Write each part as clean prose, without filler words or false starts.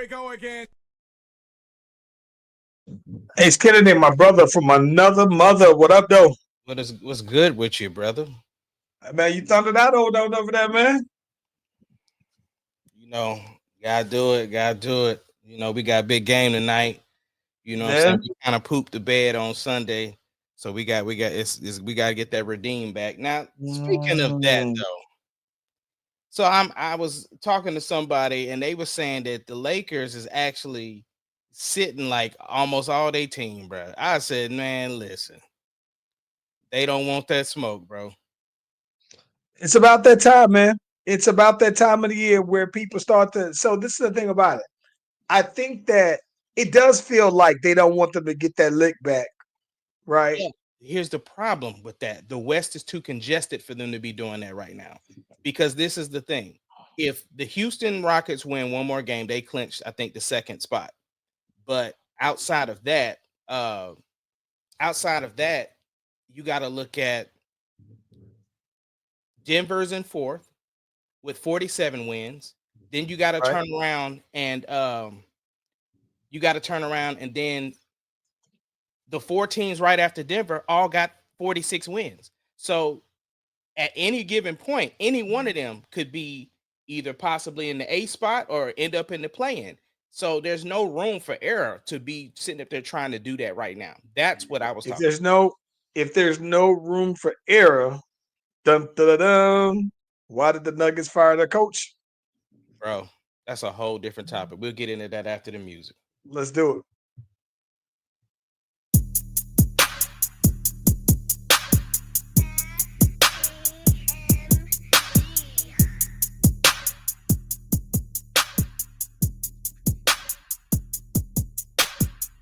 we go again. Hey, it's Kennedy, my brother from another mother. What up, though? What's good with you, brother? Man, you thundered out over there, man. You know, gotta do it. You know, we got a big game tonight. You know what I'm Yeah. saying? We kind of pooped the bed on Sunday. So we gotta get that redeem back. Now, speaking of that though, so I was talking to somebody and they were saying that the Lakers is actually sitting like almost all their team, bro. I said, man, listen, they don't want that smoke, bro. It's about that time, man. It's about that time of the year where people start to. So this is the thing about it. I think that it does feel like they don't want them to get that lick back, right? Yeah. Here's the problem with that. The West is too congested for them to be doing that right now. Because this is the thing. If the Houston Rockets win one more game, they clinch, I think, the second spot. But uh, outside of that, you got to look at Denver's in fourth with 47 wins. Then you got to Right. turn around and then the four teams right after Denver all got 46 wins. So at any given point, any one of them could be either possibly in the A spot or end up in the play-in. So there's no room for error to be sitting up there trying to do that right now. That's what I was If talking there's no room for error, dum dum dum. Why did the Nuggets fire their coach? about, bro. That's a whole different topic. We'll get into that after the music. Let's do it.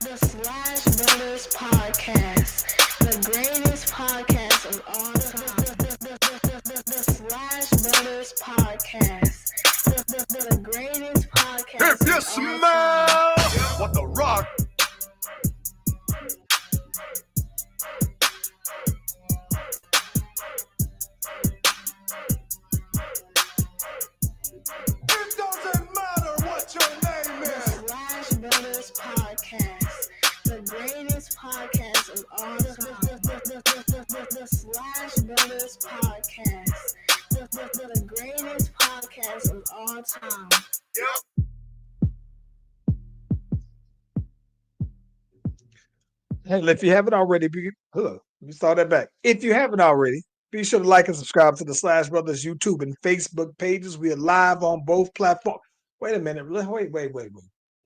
The Slash Brothers Podcast, the greatest podcast of all time. The Slash Brothers Podcast, the greatest podcast. If you smell what the rock. It doesn't matter what your name The is. Slash Brothers Podcast, the greatest podcast of all time. The Slash Brothers Podcast, the greatest podcast of all time. Hey, if you haven't already, let me start that back. If you haven't already, be sure to like and subscribe to the Slash Brothers YouTube and Facebook pages. We are live on both platforms. Wait a minute. Wait.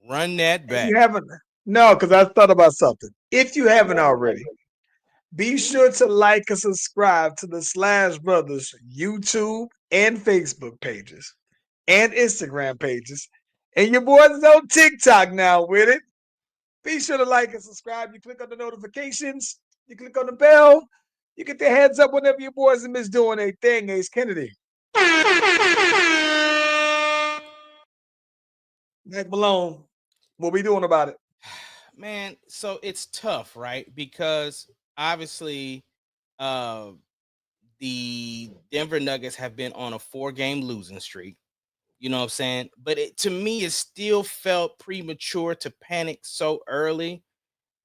Run that If back. you haven't, no, because I thought about something. If you haven't already, be sure to like and subscribe to the Slash Brothers YouTube and Facebook pages and Instagram pages. And your boys is on TikTok now with it. Be sure to like and subscribe. You click on the notifications. You click on the bell. You get the heads up whenever your boys and Miss doing a thing. Ace Kennedy. Nick Malone. What we doing about it? Man, so it's tough, right? Because obviously the Denver Nuggets have been on a 4-game losing streak. You know what I'm saying? But to me, it still felt premature to panic so early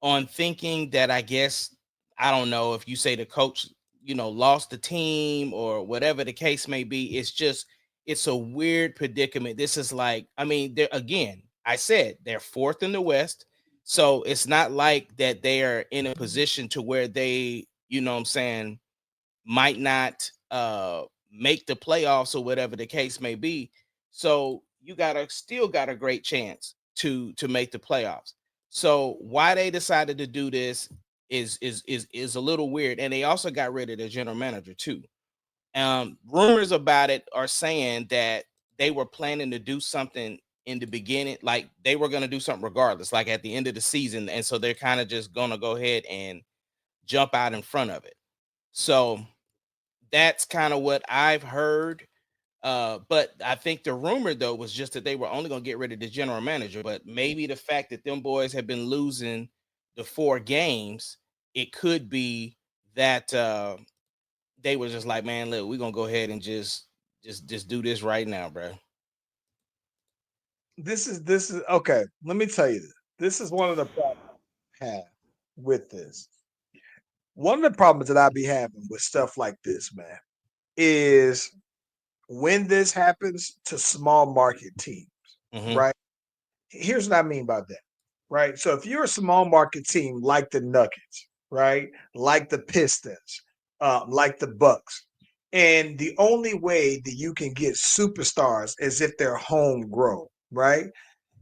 on thinking that I guess, I don't know if you say the coach, lost the team or whatever the case may be. It's a weird predicament. This is like, I mean, again, I said they're fourth in the West. So it's not like that they are in a position to where they, you know what I'm saying, might not make the playoffs or whatever the case may be. So you still got a great chance to make the playoffs. So why they decided to do this is a little weird. And they also got rid of the general manager too. Rumors about it are saying that they were planning to do something in the beginning, like they were going to do something regardless, like at the end of the season. And so they're kind of just going to go ahead and jump out in front of it. So that's kind of what I've heard. But I think the rumor though was just that they were only gonna get rid of the general manager. But maybe the fact that them boys have been losing the 4 games, it could be that they were just like, man, look, we're gonna go ahead and just do this right now, bro. this is okay. Let me tell you this. This is one of the problems I have with this. One of the problems that I be having with stuff like this, man, is when this happens to small market teams, Mhm. right? Here's what I mean by that, right? So if you're a small market team like the Nuggets, right, like the Pistons, like the Bucks, and the only way that you can get superstars is if they're homegrown, right?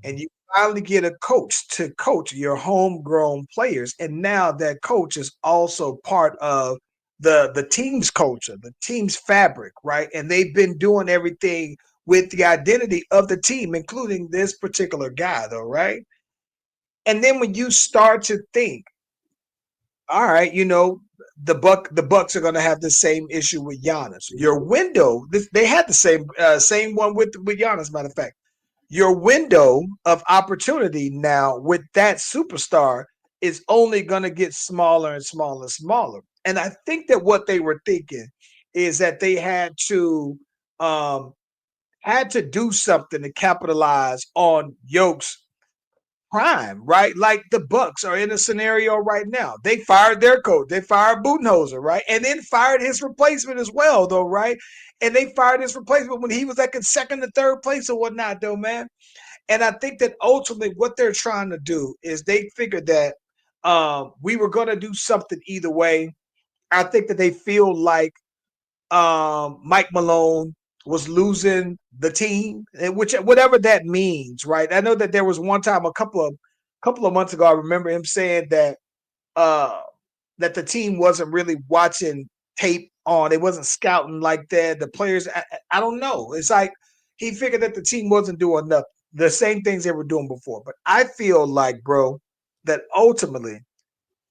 And you finally get a coach to coach your homegrown players, and now that coach is also part of the team's culture, the team's fabric, right? And they've been doing everything with the identity of the team, including this particular guy, though, right? And then when you start to think, all right, the Bucks are going to have the same issue with Giannis. Your window, they had the same one with Giannis. Matter of fact, your window of opportunity now with that superstar is only going to get smaller and smaller and smaller. And I think that what they were thinking is that they um, had to do something to capitalize on Yoke's prime, right? Like the Bucks are in a scenario right now. They fired their coach, they fired Budenholzer, right? And then fired his replacement as well, though, right? And they fired his replacement when he was like in second or third place or whatnot, though, man. And I think that ultimately what they're trying to do is they figured that we were going to do something either way. I think that they feel like Mike Malone was losing the team, and which whatever that means, right? I know that there was one time a couple of months ago, I remember him saying uh that the team wasn't really watching tape on, it wasn't scouting like that. The players, I don't know. It's like he figured that the team wasn't doing nothing, the same things they were doing before. But I feel like, bro, that ultimately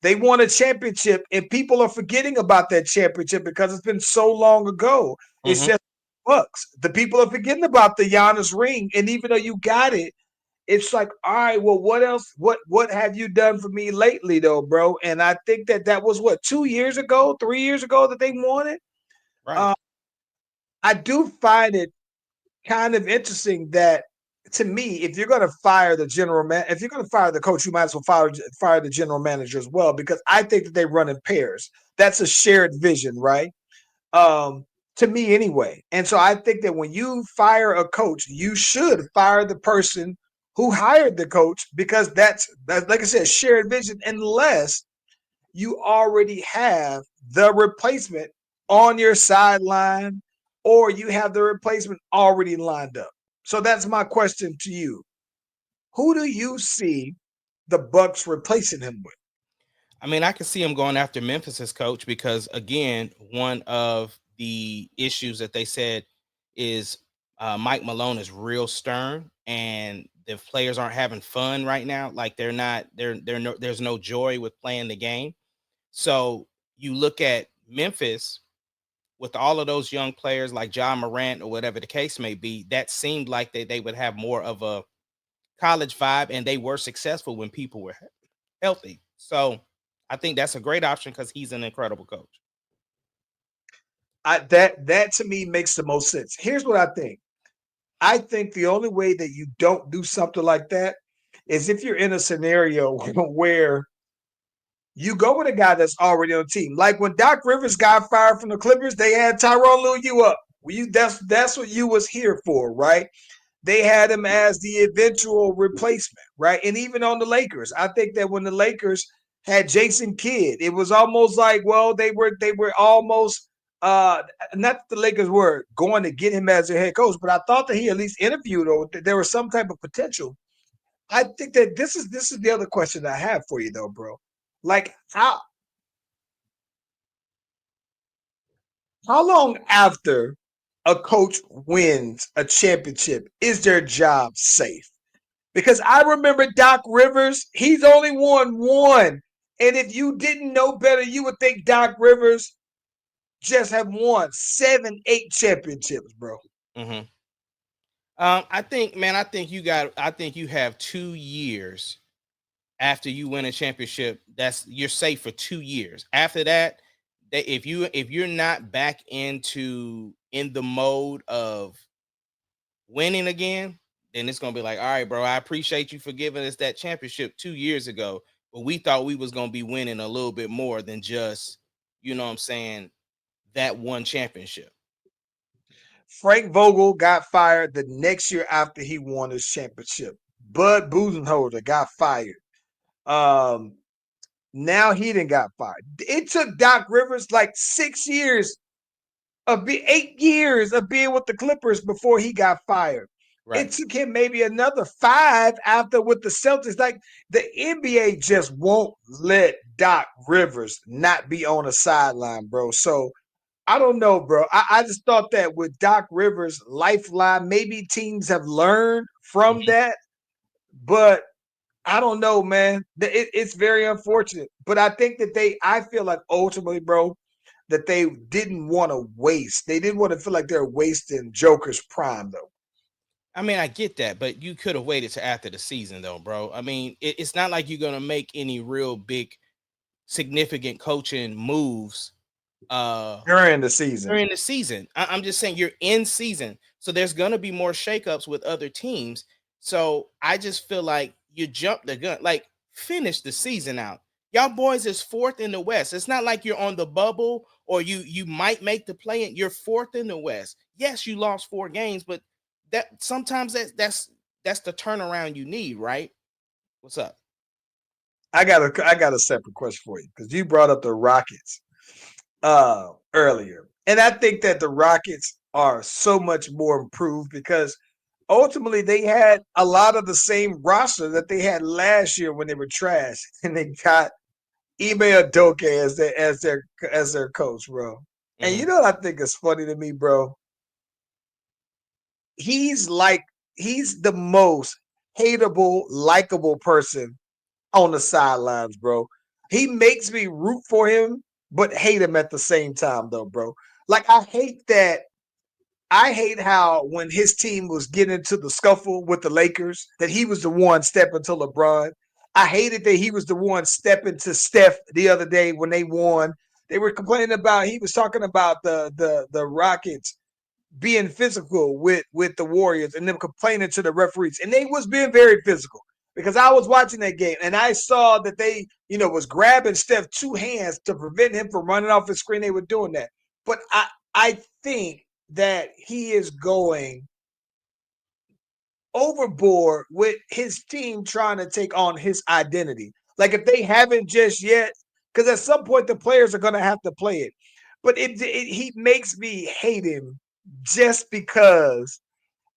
they won a championship, and people are forgetting about that championship because it's been so long ago. It's Mhm. just Bucks. The people are forgetting about the Giannis ring, and even though you got it, it's like, all right, well, what else? What have you done for me lately, though, bro? And I think that was what 2 years ago, 3 years ago that they won it. Right. Uh, I do find it kind of interesting that, to me, if you're going to fire the if you're going to fire the coach, you might as well fire the general manager as well, because I think that they run in pairs. That's a shared vision, right? Um, to me anyway. And so I think that when you fire a coach, you should fire the person who hired the coach, because that's like I said, shared vision, unless you already have the replacement on your sideline or you have the replacement already lined up. So that's my question to you. Who do you see the Bucks replacing him with? I mean, I can see him going after Memphis's coach because, again, one of the issues that they said is Mike Malone is real stern, and the players aren't having fun right now. Like they're not, there's no joy with playing the game. So you look at Memphis with all of those young players like John Morant or whatever the case may be. That seemed like they would have more of a college vibe, and they were successful when people were healthy. So I think that's a great option because he's an incredible coach. That to me makes the most sense. Here's what I think. I think the only way that you don't do something like that is if you're in a scenario where you go with a guy that's already on the team. Like when Doc Rivers got fired from the Clippers, they had Tyrone Lue you up. That's what you was here for, right? They had him as the eventual replacement, right? And even on the Lakers, I think that when the Lakers had Jason Kidd, it was almost like, well, they were almost not that the Lakers were going to get him as their head coach, but I thought that he at least interviewed, or there was some type of potential. I think that this is the other question I have for you though, bro. Like how long after a coach wins a championship is their job safe? Because I remember Doc Rivers, he's only won one. And if you didn't know better, you would think Doc Rivers just have won 7, 8 championships, bro. Mhm. I think, man, I think you have 2 years after you win a championship. You're safe for 2 years. After that, if you're not back in the mode of winning again, then it's gonna be like, all right, bro, I appreciate you for giving us that championship 2 years ago, but we thought we was gonna be winning a little bit more than just, you know what I'm saying, that one championship. Frank Vogel got fired the next year after he won his championship. Bud Budenholzer got fired. Um, Now he didn't got fired. It took Doc Rivers like 6 years 8 years of being with the Clippers before he got fired. It Right. took him maybe another 5 after with the Celtics. Like the NBA just won't let Doc Rivers not be on the sideline, bro. So I don't know, bro. I just thought that with Doc Rivers' lifeline, maybe teams have learned from Mhm. that, but I don't know, man. It's very unfortunate, but I think that I feel like ultimately, bro, that they didn't want to waste. They didn't want to feel like they're wasting Joker's prime, though. I mean, I get that, but you could have waited to after the season, though, bro. I mean, it's not like you're gonna make any real big, significant coaching moves During the season. during the season. I'm just saying you're in season, so there's gonna be more shakeups with other teams. So I just feel like you jumped the gun. Like, finish the season out. Y'all boys is fourth in the West. It's not like you're on the bubble or you might make the play in. You're fourth in the West. Yes, you lost 4 games, but that sometimes that's the turnaround you need, right? What's up? I got a separate question for you because you brought up the Rockets earlier, and I think that the Rockets are so much more improved because ultimately they had a lot of the same roster that they had last year when they were trash, and they got Ime Adoke as their coach, bro. And you Mhm. know what I think is funny to me, bro? He's like he's the most hateable, likable person on the sidelines, bro. He makes me root for him, but hate him at the same time, though, bro. Like I hate how when his team was getting into the scuffle with the Lakers, that he was the one stepping to LeBron. I hated that he was the one stepping to Steph the other day when they won. They were complaining about he was talking about the Rockets being physical with the Warriors and them complaining to the referees. And they was being very physical because I was watching that game and I saw that they, was grabbing Steph 2 hands to prevent him from running off the screen. They were doing that. But I think that he is going overboard with his team trying to take on his identity. Like if they haven't just yet, because at some point the players are going to have to play it. But he makes me hate him just because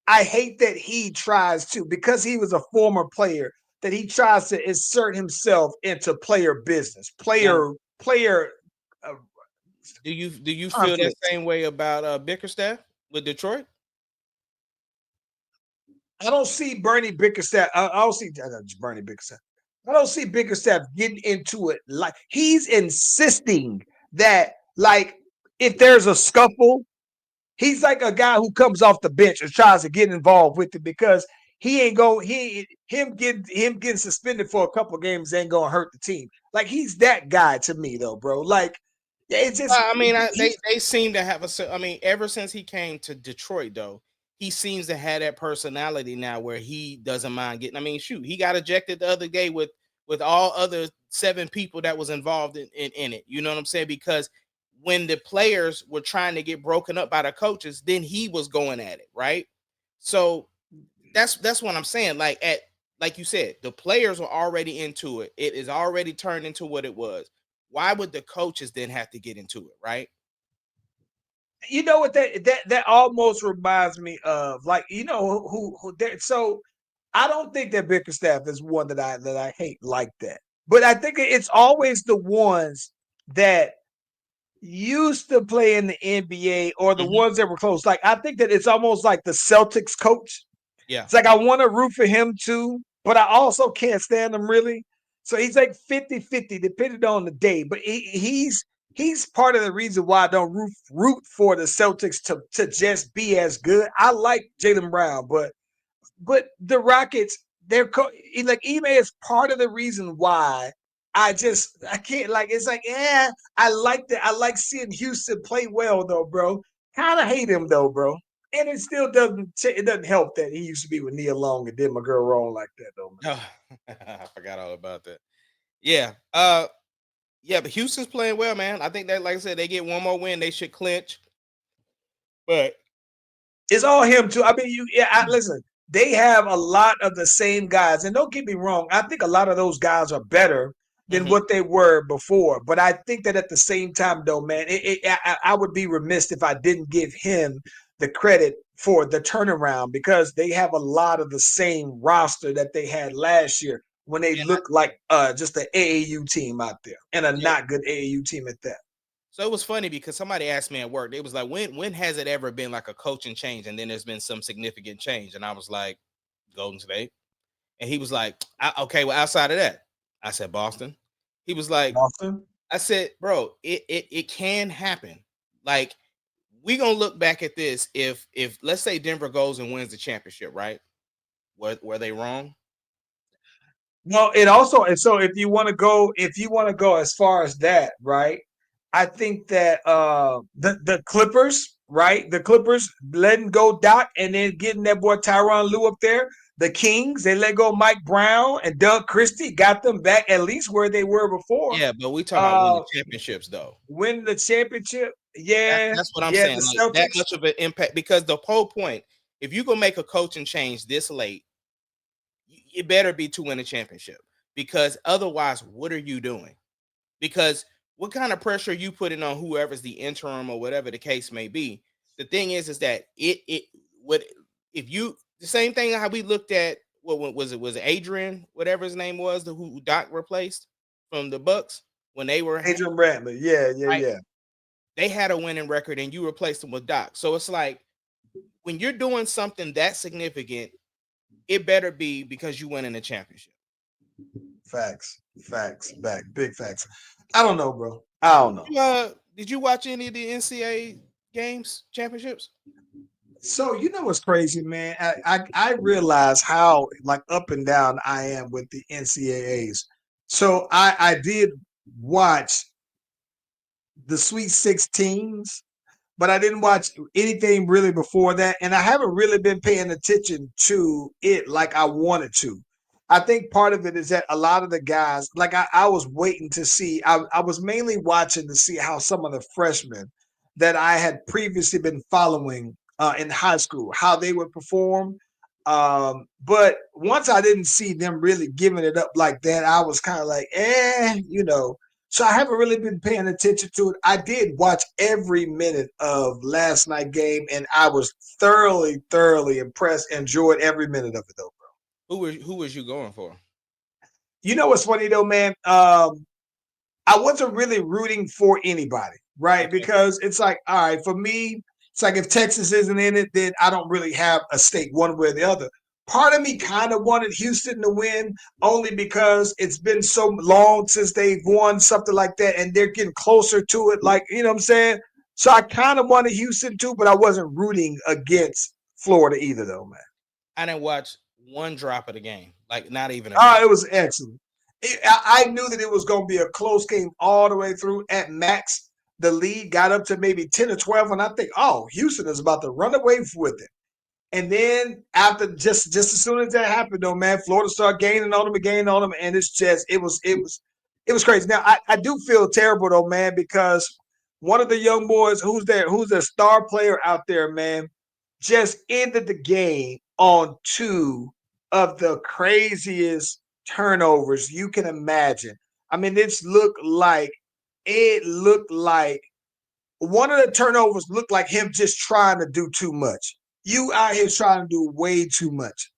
I hate that he tries to, because he was a former player, that he tries to insert himself into player business, Now, player uh, do you feel that conflict. same way about Bickerstaff with Detroit? I don't see Bernie Bickerstaff. I don't see Bernie Bickerstaff. I don't see Bickerstaff getting into it like he's insisting that like if there's a scuffle, he's like a guy who comes off the bench and tries to get involved with it because he ain't go he him getting suspended for a couple games ain't gonna hurt the team. Like he's that guy to me though, bro. Like yeah, it's just I mean, they he's they seem to have I mean, ever since he came to Detroit, though, he seems to have that personality now where he doesn't mind getting. I mean, shoot, he got ejected the other day with all other 7 people that was involved in it. You know what I'm saying? Because when the players were trying to get broken up by the coaches, then he was going at it, right? So that's what I'm saying. Like you said, the players were already into it. It is already turned into what it was. Why would the coaches then have to get into it, right? you know what that almost reminds me of like who there so I don't think that Bickerstaff is one that I hate like that. But I think it's always the ones that used to play in the NBA or the Mhm. ones that were close. Like I think that it's almost like the Celtics coach. Yeah. It's like I want to root for him too, but I also can't stand him really. So he's like 50-50 depending on the day. But he's part of the reason why I don't root for the Celtics to just be as good. I like Jalen Brown, but the Rockets, like Ime is part of the reason why I can't like it's like I like that I like seeing Houston play well though, bro. Kind of hate him though, bro. And it still doesn't help that he used to be with Nia Long and did my girl wrong like that though, man. I forgot all about that. Yeah. Yeah, but Houston's playing well, man. I think that, like I said, they get one more win, they should clinch. But It's all him too. I mean, listen. They have a lot of the same guys, and don't get me wrong. I think a lot of those guys are better than what they were before. But I think that at the same time, though, man, I would be remiss if I didn't give him the credit for the turnaround because they have a lot of the same roster that they had last year when they looked like just an AAU team out there and a not good AAU team at that. So it was funny because somebody asked me at work, they was like, when has it ever been like a coaching change and then there's been some significant change? And I was like, Golden State. And he was like, okay, well, outside of that, I said Boston. He was like, Boston? I said, bro, it can happen. Like, we're gonna look back at this if let's say Denver goes and wins the championship, right? Were they wrong? Well, it also, and so if you want to go as far as that, right? I think that the Clippers, right? The Clippers letting go Doc and then getting that boy Tyronn Lue up there. The Kings, they let go Mike Brown and Doug Christie, got them back at least where they were before. Yeah, but we talking about winning championships, though. Win the championship, yeah. That's what I'm saying. The Like, that much of an impact, because the whole point, if you gonna make a coaching change this late, it better be to win a championship. Because otherwise, what are you doing? Because what kind of pressure are you putting on whoever's the interim or whatever the case may be? The thing is that it would, if you, the same thing how we looked at what was it Adrian, whatever his name was, who Doc replaced from the Bucks when they were Adrian Brantley. Yeah. They had a winning record and you replaced them with Doc. So it's like when you're doing something that significant, it better be because you win in a championship. Facts. Big facts. I don't know, bro. I don't know. Did you watch any of the NCAA games, championships? So you know what's crazy, man? I realize how like up and down I am with the NCAAs. So I did watch the Sweet 16s, but I didn't watch anything really before that, and I haven't really been paying attention to it like I wanted to. I think part of it is that a lot of the guys, like I was waiting to see, I was mainly watching to see how some of the freshmen that I had previously been following in high school, how they would perform. But once I didn't see them really giving it up like that, I was kind of like, So I haven't really been paying attention to it. I did watch every minute of last night's game, and I was thoroughly impressed. Enjoyed every minute of it, though, bro. Who was you going for? You know what's funny though, man? I wasn't really rooting for anybody, right? Okay. Because it's like, all right, for me, it's like if Texas isn't in it, then I don't really have a stake one way or the other. Part of me kind of wanted Houston to win only because it's been so long since they've won something like that, and they're getting closer to it. Like, you know what I'm saying? So I kind of wanted Houston too, but I wasn't rooting against Florida either, though, man. I didn't watch one drop of the game, like not even. It was excellent. I knew that it was going to be a close game all the way through. At max, the lead got up to maybe 10 or 12, and I think, Houston is about to run away with it. And then after just as soon as that happened, though, man, Florida started gaining on them, and it's just it was crazy. Now I do feel terrible though, man, because one of the young boys who's a star player out there, man, just ended the game on two of the craziest turnovers you can imagine. I mean, it looked like one of the turnovers looked like him just trying to do too much. You out here trying to do way too much.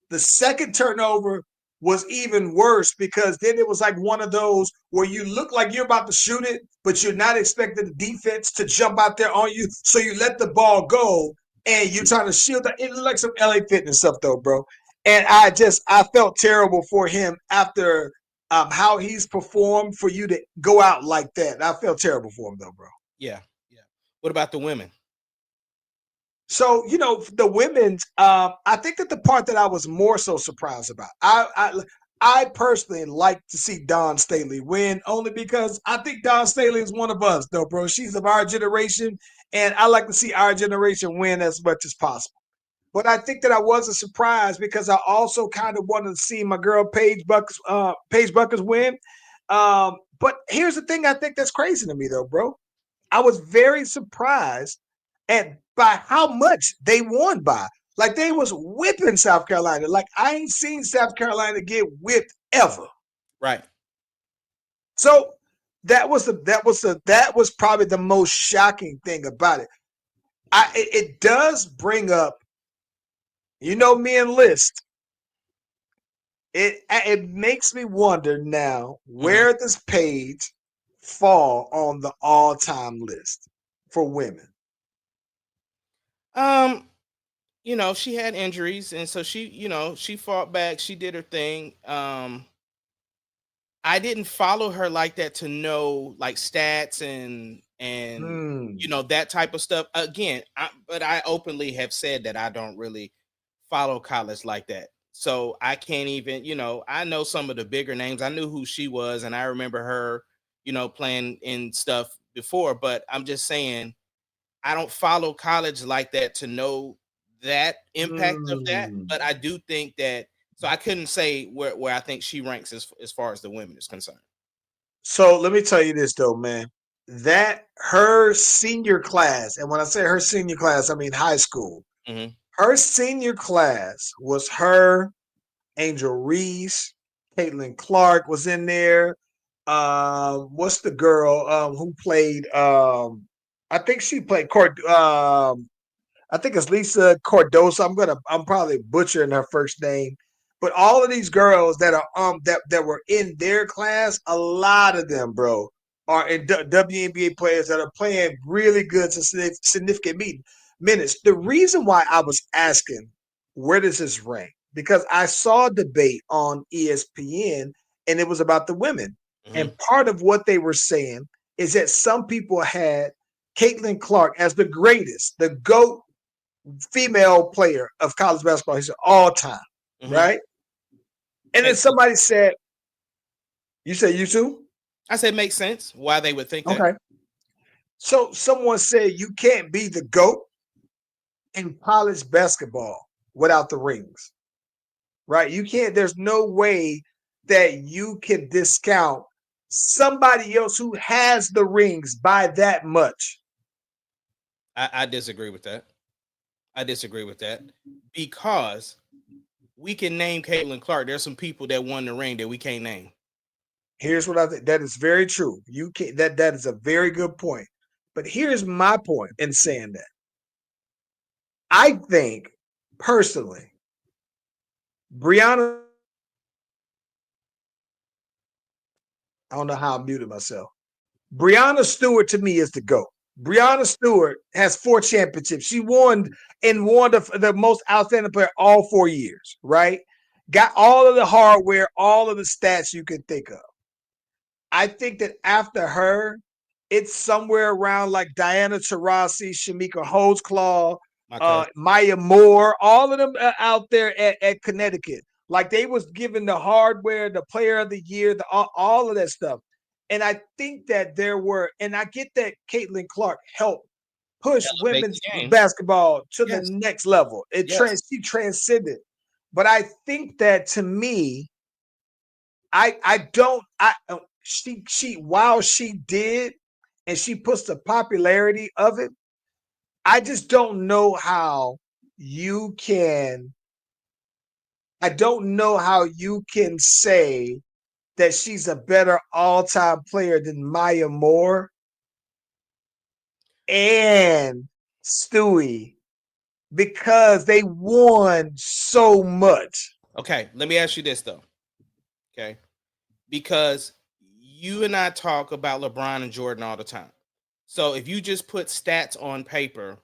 The second turnover was even worse because then it was like one of those where you look like you're about to shoot it, but you're not expecting the defense to jump out there on you. So you let the ball go and you're trying to shield it. It looked like some LA Fitness stuff though, bro. And I felt terrible for him after how he's performed for you to go out like that. I felt terrible for him though, bro. Yeah. What about the women? So, the women's, I think that the part that I was more so surprised about, I personally like to see Dawn Staley win only because I think Dawn Staley is one of us, though, bro. She's of our generation, And I like to see our generation win as much as possible. But I think that I wasn't surprised because I also kind of wanted to see my girl Paige Buckers win. But here's the thing I think that's crazy to me though, bro. I was very surprised at by how much they won by. Like they was whipping South Carolina. Like I ain't seen South Carolina get whipped ever. Right. So that was probably the most shocking thing about it. It does bring up, me and List. It makes me wonder now where does Paige fall on the all-time list for women? She had injuries, and so she fought back. She did her thing. I didn't follow her like that to know like stats and that type of stuff. Again, but I openly have said that I don't really follow college like that. So I can't even, I know some of the bigger names. I knew who she was, and I remember her, playing in stuff before. But I'm just saying, I don't follow college like that to know that impact of that. But I do think that. So I couldn't say where I think she ranks as far as the women is concerned. So let me tell you this though, man. That her senior class, and when I say her senior class, I mean high school. Mm-hmm. Her senior class was her, Angel Reese, Caitlin Clark was in there. What's the girl who played? I think she played court. I think it's Lisa Cordosa. I'm probably butchering her first name, but all of these girls that are that were in their class, a lot of them, bro, are in WNBA players that are playing really good to significant minutes. The reason why I was asking where does this rank because I saw a debate on ESPN and it was about the women, and part of what they were saying is that some people had Caitlin Clark as the greatest, the GOAT female player of college basketball. He said all time, right? And then somebody said, "You said you too?" I said, makes sense why they would think that. Okay. So someone said you can't be the GOAT in college basketball without the rings, right? You can't. There's no way that you can discount somebody else who has the rings by that much. I disagree with that. I disagree with that because we can name Caitlin Clark. There's some people that won the ring that we can't name. Here's what I think. That is very true. You can't. That is a very good point. But here's my point in saying that. I think personally, Brianna. I don't know how I muted myself. Brianna Stewart to me is the GOAT. Brianna Stewart has 4 championships. She won the most outstanding player all 4 years, right? Got all of the hardware, all of the stats you could think of. I think that after her, it's somewhere around like Diana Taurasi, Shamika Holdsclaw, Maya Moore, all of them out there at Connecticut. Like they was given the hardware, the player of the year, all of that stuff. And I think that and I get that Caitlin Clark helped push women's basketball to the next level. She transcended. But I think that to me, she while she did and she puts the popularity of it, I just don't know how you can say that she's a better all-time player than Maya Moore and Stewie because they won so much. Okay, let me ask you this though. Okay. Because you and I talk about LeBron and Jordan all the time. So if you just put stats on paper,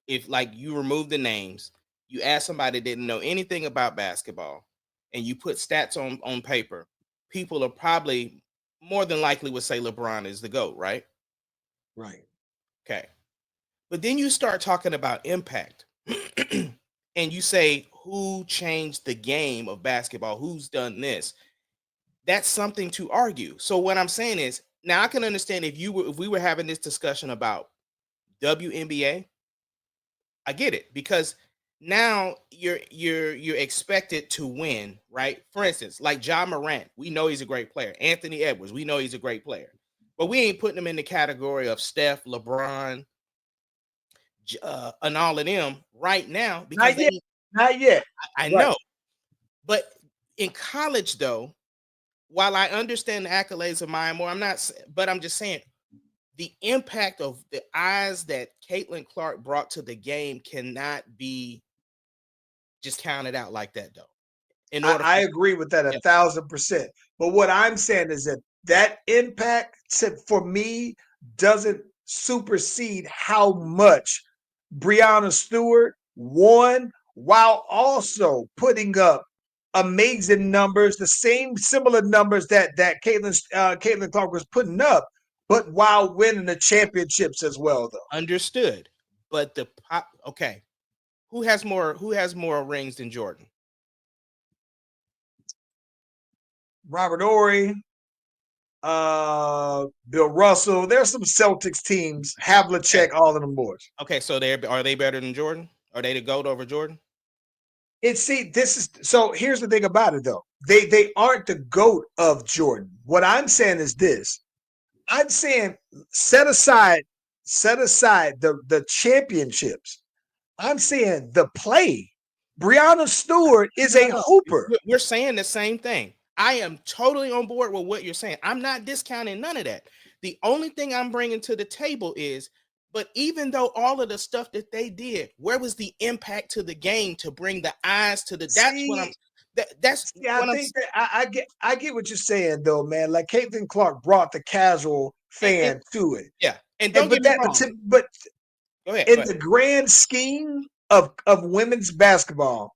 if like you remove the names, you ask somebody that didn't know anything about basketball, and you put stats on paper, people are probably more than likely would say LeBron is the GOAT, right? Right. Okay. But then you start talking about impact and you say, who changed the game of basketball? Who's done this? That's something to argue. So what I'm saying is, now I can understand if we were having this discussion about WNBA, I get it, because now you're expected to win, right? For instance, like Ja Morant, we know he's a great player. Anthony Edwards, we know he's a great player, but we ain't putting him in the category of Steph, LeBron, and all of them right now because Not yet. Not yet. I Right. know. But in college, though, while I understand the accolades of Maya Moore, I'm just saying the impact of the eyes that Caitlin Clark brought to the game cannot be just counted out like that, though. In order, I agree with that 1,000%. But what I'm saying is that impact for me doesn't supersede how much Breonna Stewart won while also putting up amazing numbers, the same similar numbers that Caitlin Clark was putting up, but while winning the championships as well, though. Understood. But okay, who has more rings than Jordan? Robert Ory, Bill Russell. There's some Celtics teams. Havlicek, all of them boys. Okay, so are they better than Jordan? Are they the GOAT over Jordan? So here's the thing about it though. They aren't the GOAT of Jordan. What I'm saying is this. I'm saying set aside the championships. I'm saying the play. Breonna Stewart is a hooper. We're saying the same thing. I am totally on board with what you're saying. I'm not discounting none of that. The only thing I'm bringing to the table is, but even though all of the stuff that they did, where was the impact to the game to bring the eyes to the? I get what you're saying though, man. Like Caitlin Clark brought the casual fan to it. Yeah, and don't get me wrong. But go ahead. The grand scheme of women's basketball,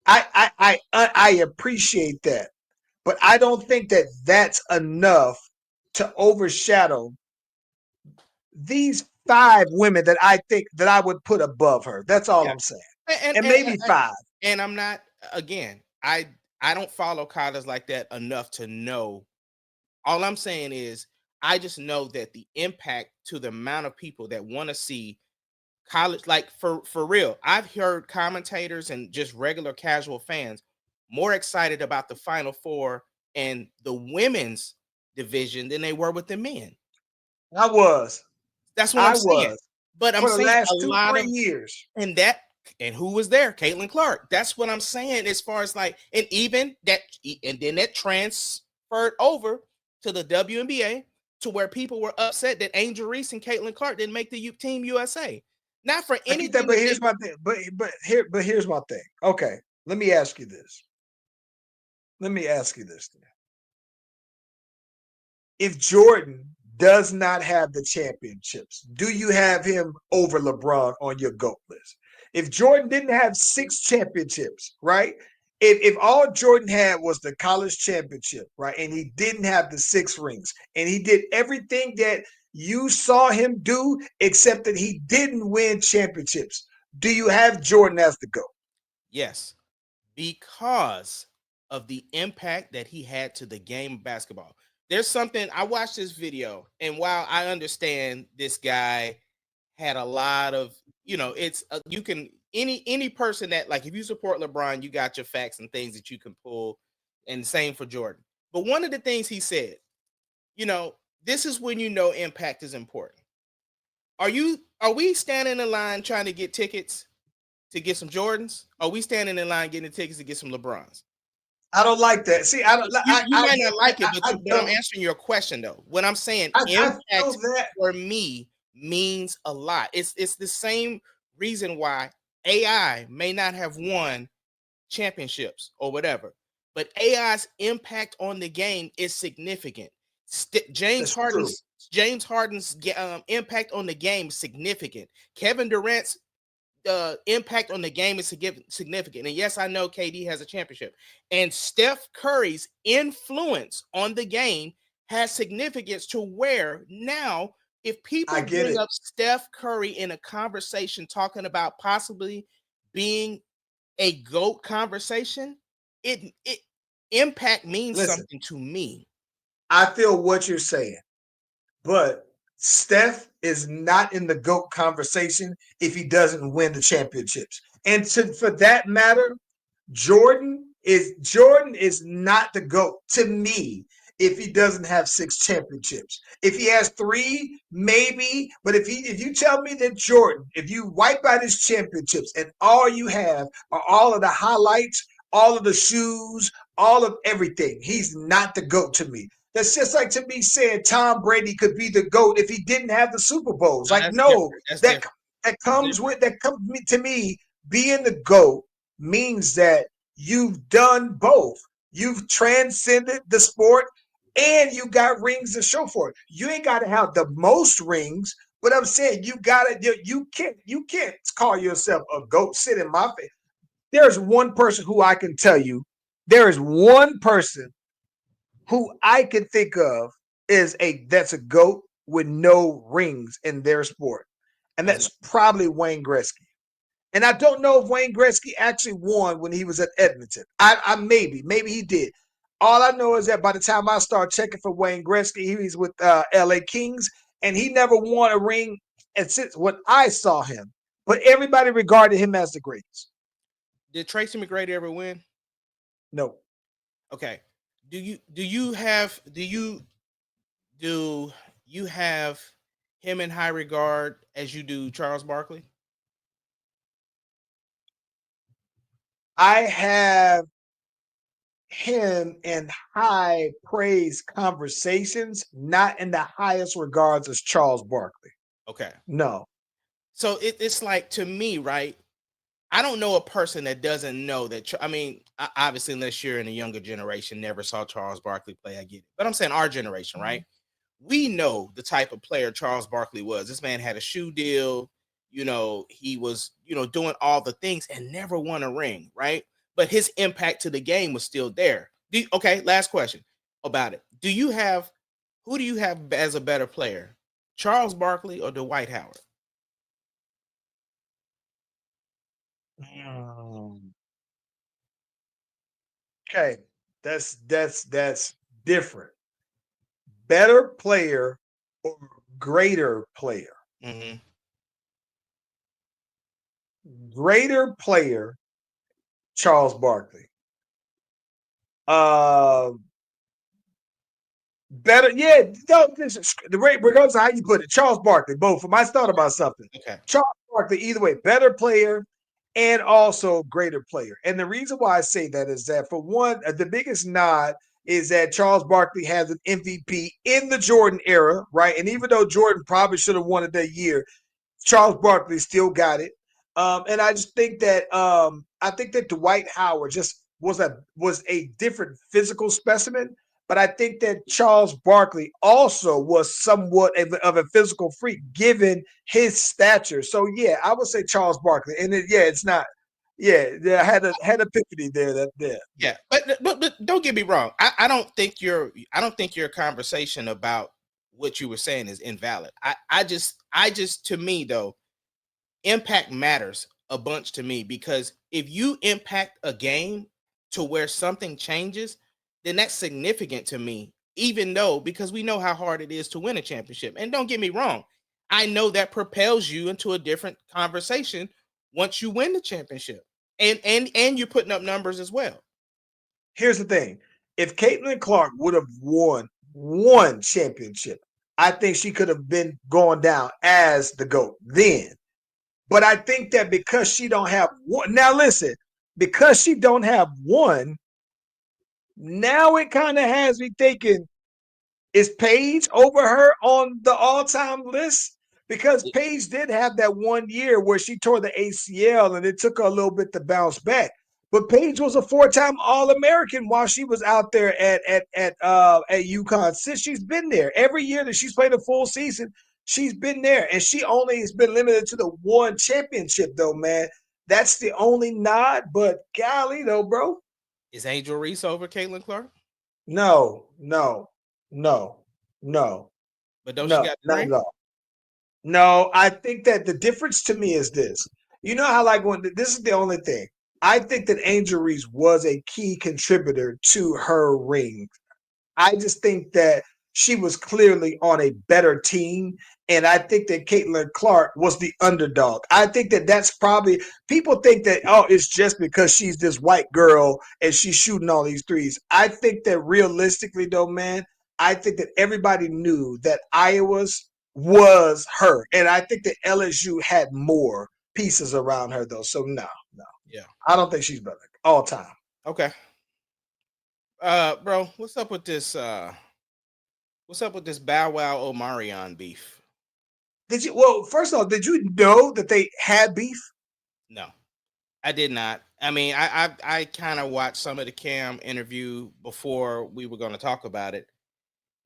I appreciate that, but I don't think that that's enough to overshadow these 5 women that I think that I would put above her. That's all I'm saying. And maybe 5. And I'm not, again, I don't follow college like that enough to know. All I'm saying is I just know that the impact to the amount of people that want to see college, like for real, I've heard commentators and just regular casual fans more excited about the Final Four and the women's division than they were with the men. I was. That's what I'm saying. But I'm for the saying last a lot 2-3 of years. And who was there? Caitlin Clark. That's what I'm saying. As far as like, and even that, and then that transferred over to the WNBA, to where people were upset that Angel Reese and Caitlin Clark didn't make the Team USA. Not for anything. But here's my thing. But here's my thing. Okay, let me ask you this. If Jordan does not have the championships, do you have him over LeBron on your GOAT list? If Jordan didn't have 6 championships, right? If all Jordan had was the college championship, right, and he didn't have the 6 rings, and he did everything that you saw him do, except that he didn't win championships, do you have Jordan as the GOAT? Yes, because of the impact that he had to the game of basketball. There's something, I watched this video, and while I understand this guy had a lot of, it's you can any person that, like, if you support LeBron, you got your facts and things that you can pull, and same for Jordan. But one of the things he said, this is when impact is important. Are we standing in line trying to get tickets to get some Jordans? Are we standing in line getting tickets to get some LeBrons? I don't like that. See, I don't. You might not like it, but I'm answering your question though. What I'm saying, impact for me means a lot. It's the same reason why AI may not have won championships or whatever, but AI's impact on the game is significant. James Harden's impact on the game is significant. Kevin Durant's impact on the game is significant. And yes, I know KD has a championship. And Steph Curry's influence on the game has significance to where now, if people bring up Steph Curry in a conversation talking about possibly being a GOAT conversation, it impact means something to me. I feel what you're saying, but Steph is not in the GOAT conversation if he doesn't win the championships. And for that matter, Jordan is not the GOAT to me if he doesn't have 6 championships. If he has 3, maybe, but if you tell me that Jordan, if you wipe out his championships and all you have are all of the highlights, all of the shoes, all of everything, he's not the GOAT to me. That's just like to me saying Tom Brady could be the GOAT if he didn't have the Super Bowls. No, Like, that's no, different. That's that different. that comes to me, being the GOAT means that you've done both. You've transcended the sport and you got rings to show for it. You ain't got to have the most rings, but I'm saying you can't call yourself a GOAT. Sit in my face. There's one person who I can tell you, there is one person who I can think of that's a GOAT with no rings in their sport. And that's probably Wayne Gretzky. And I don't know if Wayne Gretzky actually won when he was at Edmonton. I maybe he did. All I know is that by the time I start checking for Wayne Gretzky, he was with LA Kings, and he never won a ring since when I saw him. But everybody regarded him as the greatest. Did Tracy McGrady ever win? No. Okay. Do you have him in high regard as you do Charles Barkley? I have him in high praise conversations, not in the highest regards as Charles Barkley. Okay. No. So it's like, to me, right? I don't know a person that doesn't know that. I mean, obviously, unless you're in a younger generation, never saw Charles Barkley play, I get it. But I'm saying our generation, right? We know the type of player Charles Barkley was. This man had a shoe deal. He was, doing all the things and never won a ring, right? But his impact to the game was still there. Okay, last question about it. Who do you have as a better player? Charles Barkley or Dwight Howard? Okay, that's different. Better player or greater player? Mm-hmm. Greater player, Charles Barkley. Better, yeah. Regardless of how you put it, Charles Barkley. Both of them. I thought about something. Okay. Charles Barkley, either way, better player and also greater player. And the reason why I say that is that, for one, the biggest nod is that Charles Barkley has an MVP in the Jordan era, right? And even though Jordan probably should have won it that year, Charles Barkley still got it. And I just think that Dwight Howard just was a different physical specimen. But I think that Charles Barkley also was somewhat of a physical freak given his stature. So yeah, I would say Charles Barkley. And it's not. Yeah, I had epiphany there. Yeah, but don't get me wrong. I don't think your conversation about what you were saying is invalid. I just to me though, impact matters a bunch to me, because if you impact a game to where something changes, then that's significant to me, even though, because we know how hard it is to win a championship. And don't get me wrong, I know that propels you into a different conversation once you win the championship. And you're putting up numbers as well. Here's the thing. If Caitlin Clark would have won one championship, I think she could have been going down as the GOAT then. But I think that because she don't have one, now listen, because she don't have one, now it kind of has me thinking, is Paige over her on the all-time list? Because Paige did have that 1 year where she tore the ACL and it took her a little bit to bounce back. But Paige was a 4-time All-American while she was out there at UConn. Since she's been there, every year that she's played a full season, she's been there. And she only has been limited to the one championship, though, man. That's the only nod. But golly, though, bro. Is Angel Reese over Caitlin Clark? No. But don't she got the ring? No, I think that the difference to me is this. You know how, like, when this is the only thing. I think that Angel Reese was a key contributor to her ring. I just think that she was clearly on a better team. And I think that Caitlin Clark was the underdog. I think that that's probably, people think that, oh, it's just because she's this white girl and she's shooting all these threes. I think that realistically, though, man, I think that everybody knew that Iowa's was her. And I think that LSU had more pieces around her, though. So, no. Yeah. I don't think she's better all time. Okay. Bro, what's up with this? What's up with this Bow Wow Omarion beef? Did you? Well, first of all, did you know that they had beef? No, I did not. I mean, I kind of watched some of the Cam interview before we were going to talk about it,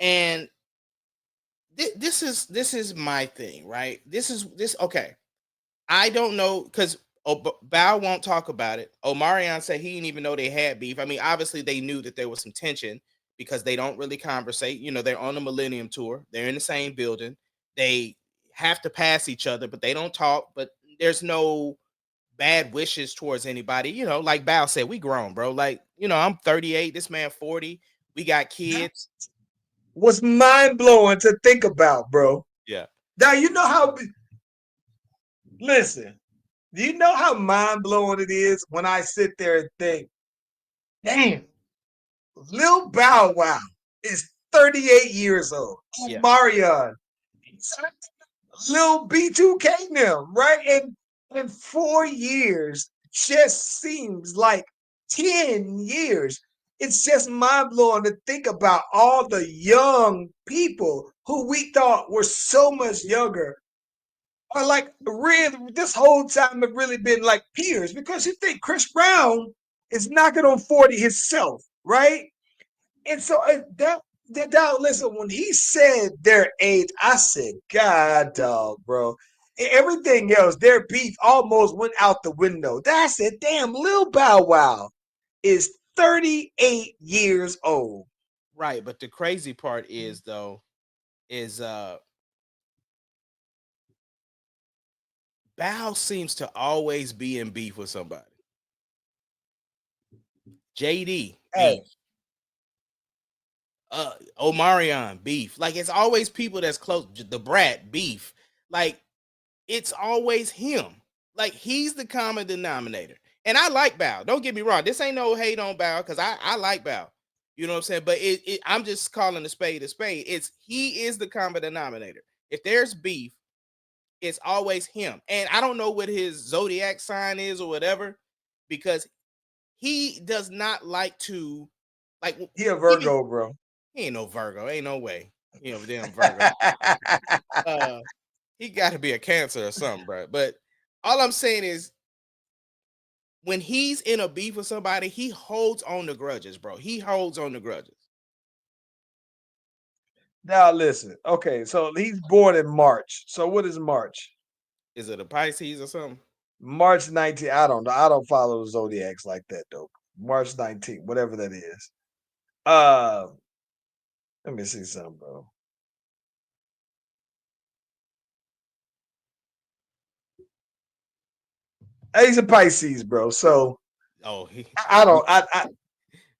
and this is my thing, right? This. Okay, I don't know because Bow won't talk about it. Omarion said he didn't even know they had beef. I mean, obviously they knew that there was some tension because they don't really conversate. You know, they're on the Millennium Tour. They're in the same building. They have to pass each other, but they don't talk. But there's no bad wishes towards anybody. You know, like Bow said, we grown, bro. Like, you know, I'm 38. This man 40. We got kids. Was mind blowing to think about, bro. Yeah. Now you know how. Listen, do you know how mind blowing it is when I sit there and think, damn, Lil Bow Wow is 38 years old. Yeah. Omarion, Lil B2K now, right? And in 4 years just seems like 10 years. It's just mind blowing to think about all the young people who we thought were so much younger are like really this whole time have really been like peers because you think Chris Brown is knocking on 40 himself, right? And so that dog, listen, when he said their age, I said, God, dog, bro. And everything else, their beef almost went out the window. I said, damn, Lil Bow Wow is 38 years old. Right. But the crazy part is though, is Bow seems to always be in beef with somebody. JD Hey. beef. Omarion beef. Like it's always people that's close. The brat beef. Like it's always him. Like he's the common denominator. And I like Bow. Don't get me wrong. This ain't no hate on Bow because I like Bow. You know what I'm saying? But I'm just calling a spade a spade. He is the common denominator. If there's beef, it's always him. And I don't know what his zodiac sign is or whatever, because he does not like to like He a Virgo, bro. He ain't no Virgo. Ain't no way. He ain't no damn Virgo. He got to be a Cancer or something, bro. But all I'm saying is when he's in a beef with somebody, he holds on to grudges, bro. He holds on to grudges. Now listen, okay, so he's born in March. So what is March? Is it a Pisces or something? March 19th. I don't know. I don't follow the zodiacs like that though. March 19th, whatever that is. Let me see something, bro. He's a Pisces, bro. So I don't.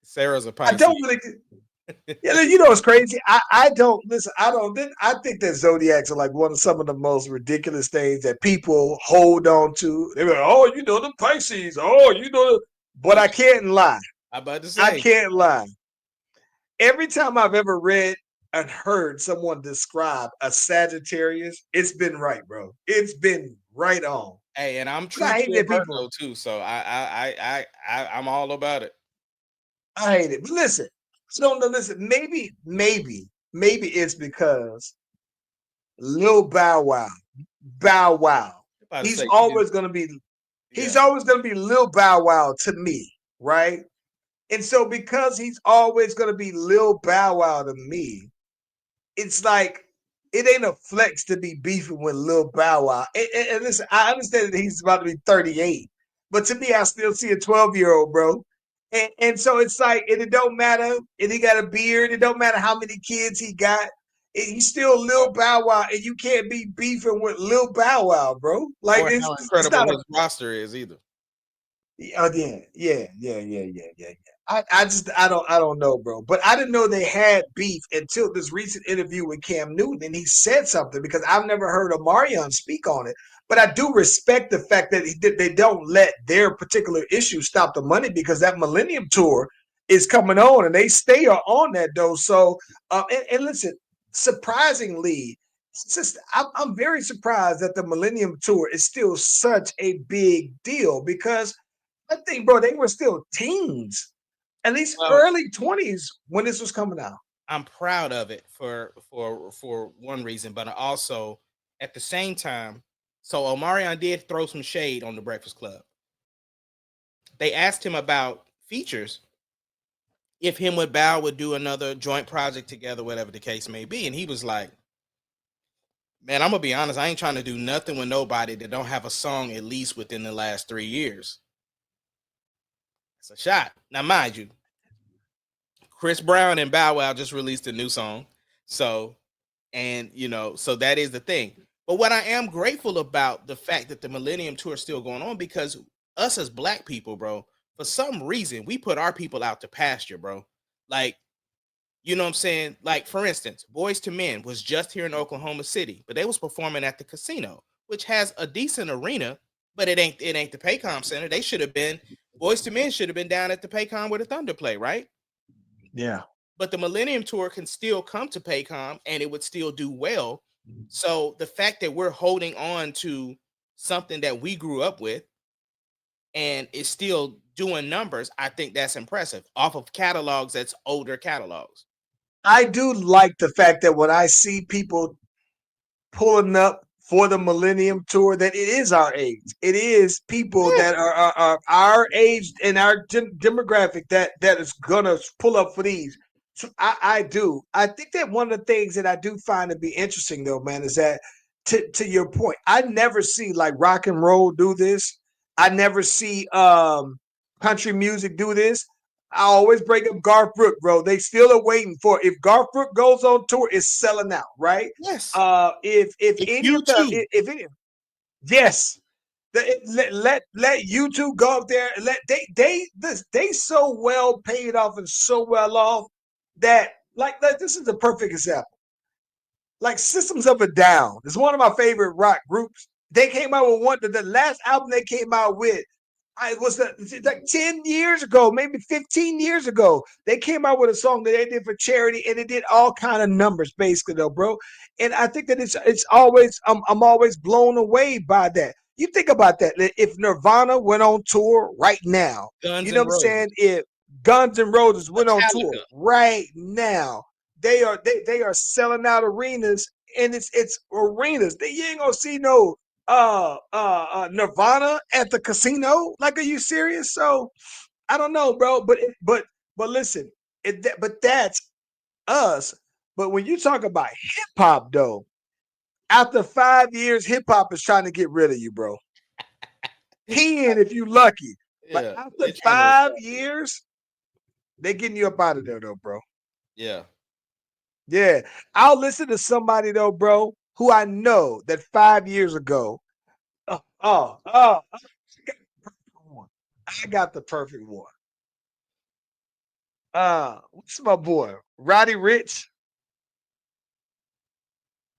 Sarah's a I Pisces. don't really. Yeah, you know what's crazy? I don't listen. I don't. I think that zodiacs are like some of the most ridiculous things that people hold on to. They're like, oh, you know the Pisces. Oh, you know. But I can't lie. I'm about to say. I can't lie. Every time I've ever read and heard someone describe a Sagittarius, it's been right, bro. It's been right on. Hey, and I'm true to a Virgo too, so I'm all about it. I hate it. But listen, listen. Maybe it's because Lil Bow Wow. He's always gonna be. He's always gonna be Lil Bow Wow to me, right? And so because he's always gonna be Lil Bow Wow to me, it's like it ain't a flex to be beefing with Lil Bow Wow. And listen, I understand that he's about to be 38, but to me, I still see a 12-year-old, bro. And so it's like, and it don't matter if he got a beard, it don't matter how many kids he got. He's still Lil Bow Wow, and you can't be beefing with Lil Bow Wow, bro. Like or how incredible his roster is either. Oh yeah. I don't know, bro. But I didn't know they had beef until this recent interview with Cam Newton, and he said something because I've never heard Omarion speak on it. But I do respect the fact that they don't let their particular issue stop the money because that Millennium Tour is coming on, and they stay on that though. So, and listen, surprisingly, it's just I'm very surprised that the Millennium Tour is still such a big deal because I think, bro, they were still teens, at least Well, early 20s when this was coming out. I'm proud of it for one reason, but also at the same time, so Omarion did throw some shade on the Breakfast Club. They asked him about features, if him with Bow would do another joint project together, whatever the case may be, and he was like, "Man, I'm gonna be honest. I ain't trying to do nothing with nobody that don't have a song at least within the last 3 years." It's a shot. Now, mind you, Chris Brown and Bow Wow just released a new song. So, and so that is the thing. But what I am grateful about the fact that the Millennium Tour is still going on, because us as black people, bro, for some reason, we put our people out to pasture, bro. Like, you know what I'm saying? Like, for instance, Boys to Men was just here in Oklahoma City, but they was performing at the casino, which has a decent arena, but it ain't the Paycom Center. They should have been, Boys to Men should have been down at the Paycom where the Thunder play, right? Yeah. But the Millennium Tour can still come to Paycom and it would still do well. So the fact that we're holding on to something that we grew up with and is still doing numbers, I think that's impressive off of catalogs that's older catalogs. I do like the fact that when I see people pulling up for the Millennium Tour, that it is our age. It is people that are our age and our demographic that is gonna pull up for these. So I do. I think that one of the things that I do find to be interesting though, man, is that to your point, I never see like rock and roll do this. I never see country music do this. I always bring up Garth Brooks, bro. They still are waiting for if Garth Brooks goes on tour, it's selling out, right? Yes. If If any you of the too. if any, yes, let you two go up there. Let they so well paid off and so well off that like this is a perfect example. Like Systems of a Down is one of my favorite rock groups. They came out with one the last album they came out with. I was like 10 years ago, maybe 15 years ago. They came out with a song that they did for charity, and it did all kind of numbers, basically, though, bro. And I think that it's always I'm always blown away by that. You think about that. If Nirvana went on tour right now, Guns you know and what I'm saying? Roses, If Guns N' Roses went on tour Metallica. right now, they are selling out arenas, and it's arenas. You ain't gonna see no Nirvana at the casino. Like, are you serious? So I don't know, bro. But listen, but that's us. But when you talk about hip hop, though, after 5 years, hip hop is trying to get rid of you, bro. 10 if you lucky. Like Yeah, after they're trying to five replace it. years, they getting you up out of there, though, bro. Yeah. Yeah, I'll listen to somebody though, bro, who I know that 5 years ago. Oh, I got the perfect one. What's my boy? Roddy Rich.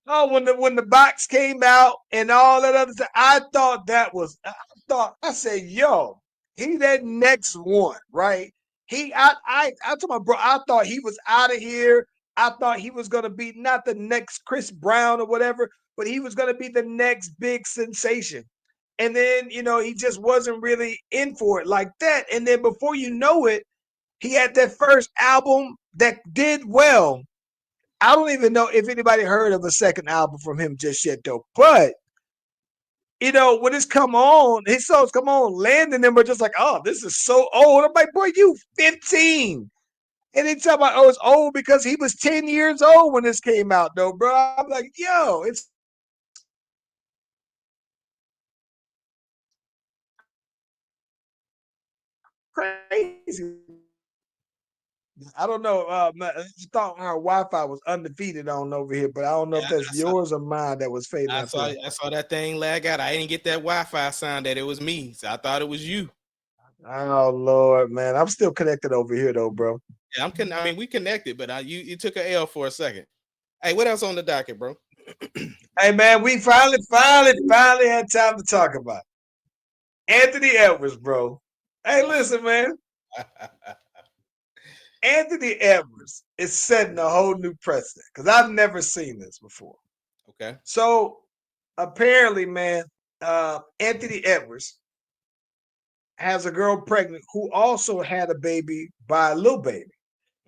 Oh, when the box came out and all that other stuff, I thought I said, yo, he that next one, right? I told my bro, I thought he was out of here. I thought he was gonna be not the next Chris Brown or whatever, but he was gonna be the next big sensation. And then, he just wasn't really in for it like that. And then before you know it, he had that first album that did well. I don't even know if anybody heard of a second album from him just yet, though. But when it's come on, his songs come on, landing them are just like, oh, this is so old. I'm like, boy, you 15. And they talk about, oh, it's old because he was 10 years old when this came out, though, bro. I'm like, yo, it's crazy. I don't know. I just thought our Wi-Fi was undefeated on over here, but I don't know Yeah, if that's yours or mine that was fading I out saw there. I saw that thing lag out. I didn't get that Wi-Fi sign that it was me, so I thought it was you. Oh Lord, man, I'm still connected over here though, bro. Yeah, I mean, we connected, but you took an L for a second. Hey, what else on the docket, bro? Hey man, we finally had time to talk about it. Anthony Edwards, bro. Hey, listen, man. Anthony Edwards is setting a whole new precedent because I've never seen this before. Okay. So apparently, man, Anthony Edwards has a girl pregnant who also had a baby by a little baby.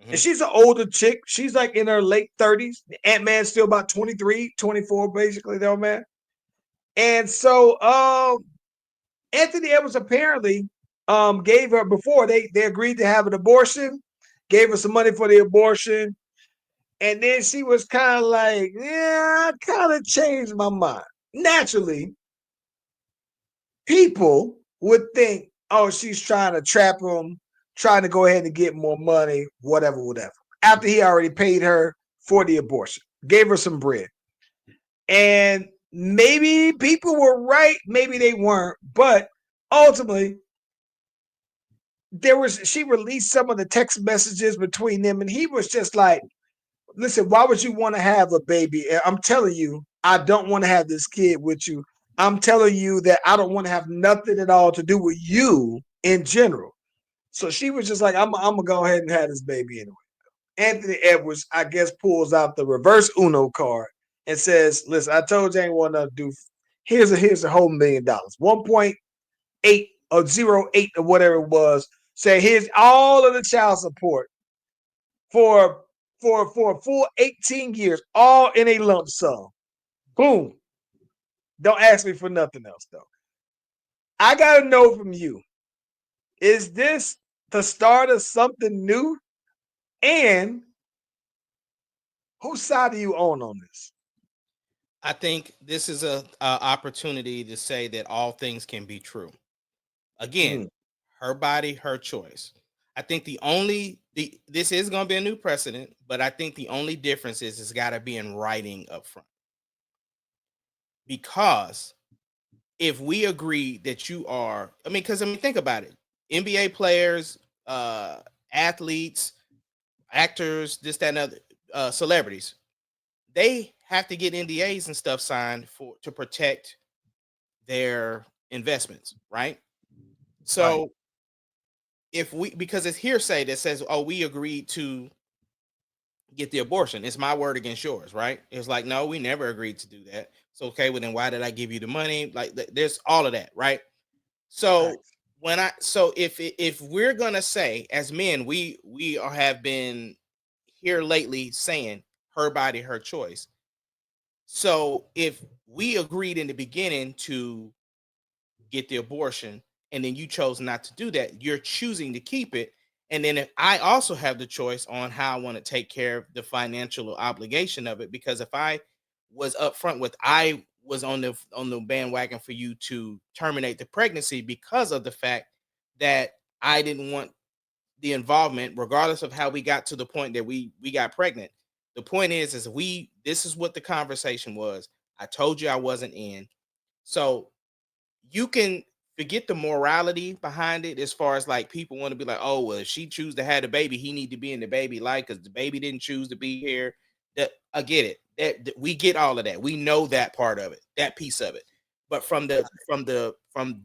And she's an older chick. She's like in her late 30s. Ant-Man's still about 23, 24, basically, though, man. And so Anthony Edwards apparently gave her before they agreed to have an abortion, gave her some money for the abortion. And then she was kind of like, yeah, I kind of changed my mind. Naturally, people would think, oh, she's trying to trap him, trying to go ahead and get more money, whatever, whatever. After he already paid her for the abortion, gave her some bread. And maybe people were right, maybe they weren't, but ultimately, she released some of the text messages between them, and he was just like, listen, why would you want to have a baby? I'm telling you, I don't want to have this kid with you. I'm telling you that I don't want to have nothing at all to do with you in general. So she was just like, I'm gonna go ahead and have this baby anyway. Anthony Edwards, I guess, pulls out the reverse Uno card and says, listen, I told you I ain't want nothing to do. Here's a whole $1 million. 1.8 or 0.8 or whatever it was. Say, here's all of the child support for a full 18 years, all in a lump sum. Boom. Don't ask me for nothing else, though. I got to know from you, is this the start of something new? And whose side are you on this? I think this is a opportunity to say that all things can be true. Again, her body, her choice. I think this is going to be a new precedent, but I think the only difference is it's got to be in writing up front. Because if we agree that you are, because think about it. NBA players, athletes, actors, this, that, and other, celebrities, they have to get NDAs and stuff signed to protect their investments, right? So right. Because it's hearsay that says, oh, we agreed to get the abortion. It's my word against yours, right? It's like, no, we never agreed to do that. So, okay, well, then why did I give you the money? Like, there's all of that, right? So if we're gonna say as men, we have been here lately saying her body, her choice. So if we agreed in the beginning to get the abortion and then you chose not to do that, you're choosing to keep it. And then if I also have the choice on how I want to take care of the financial obligation of it, because if I was upfront with I was on the bandwagon for you to terminate the pregnancy because of the fact that I didn't want the involvement, regardless of how we got to the point that we got pregnant. The point is this is what the conversation was. I told you I wasn't in. So you can forget the morality behind it, as far as like people want to be like, oh, well, if she choose to have the baby, he need to be in the baby life because the baby didn't choose to be here. That I get it. That we get all of that. We know that part of it, that piece of it. But from